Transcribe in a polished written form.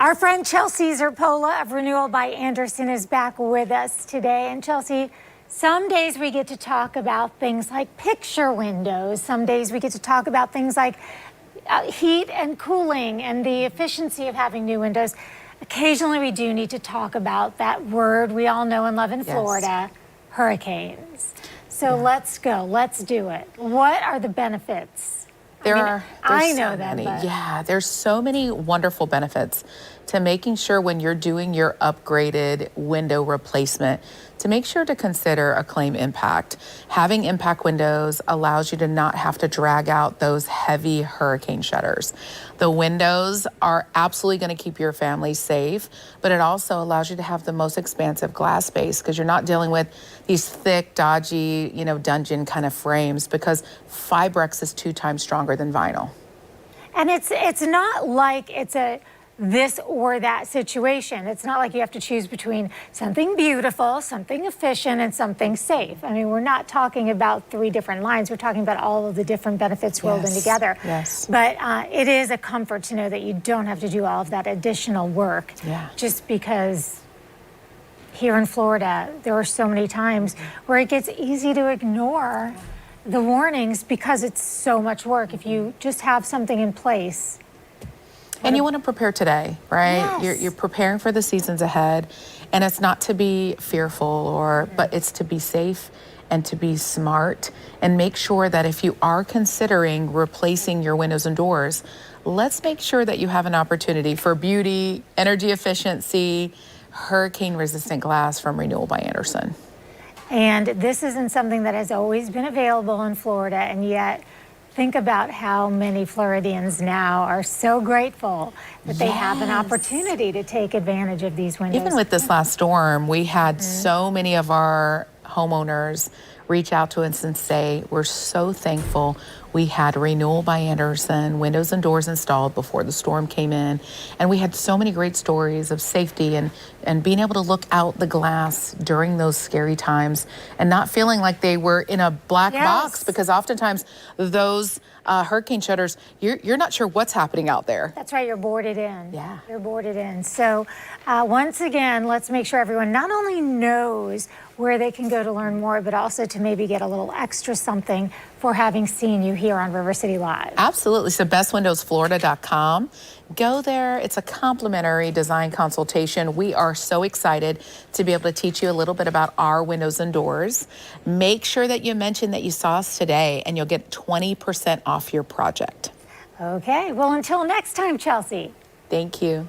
Our friend Chelsea Zerpola of Renewal by Andersen is back with us today. And Chelsea, some days we get to talk about things like picture windows. Some days we get to talk about things like heat and cooling and the efficiency of having new windows. Occasionally we do need to talk about that word we all know and love in Florida, hurricanes. So let's go, let's do it. What are the benefits? I know that. Yeah, there's so many wonderful benefits to making sure when you're doing your upgraded window replacement to make sure to consider a claim impact. Having impact windows allows you to not have to drag out those heavy hurricane shutters. The windows are absolutely going to keep your family safe, but it also allows you to have the most expansive glass space because you're not dealing with these thick, dodgy, dungeon kind of frames because Fibrex is 2 times stronger than vinyl. And it's not like it's a this or that situation. It's not like you have to choose between something beautiful, something efficient, and something safe. I mean, we're not talking about 3 different lines. We're talking about all of the different benefits rolled in together. Yes. But it is a comfort to know that you don't have to do all of that additional work just because here in Florida, there are so many times where it gets easy to ignore the warnings because it's so much work. If you just have something in place. And you want to prepare today, right? Yes. You're preparing for the seasons ahead, and it's not to be fearful but it's to be safe and to be smart and make sure that if you are considering replacing your windows and doors, let's make sure that you have an opportunity for beauty, energy efficiency, hurricane resistant glass from Renewal by Andersen. And this isn't something that has always been available in Florida, and yet think about how many Floridians now are so grateful that they have an opportunity to take advantage of these windows. Even with this last storm, we had so many of our homeowners reach out to us and say, we're so thankful we had Renewal by Andersen windows and doors installed before the storm came in. And we had so many great stories of safety and being able to look out the glass during those scary times and not feeling like they were in a black box, because oftentimes those hurricane shutters, you're not sure what's happening out there. That's right, you're boarded in. Yeah. You're boarded in. So once again, let's make sure everyone not only knows where they can go to learn more, but also to maybe get a little extra something for having seen you here on River City Live. Absolutely. So bestwindowsflorida.com. Go there. It's a complimentary design consultation. We are so excited to be able to teach you a little bit about our windows and doors. Make sure that you mention that you saw us today and you'll get 20% off your project. Okay. Well, until next time, Chelsea. Thank you.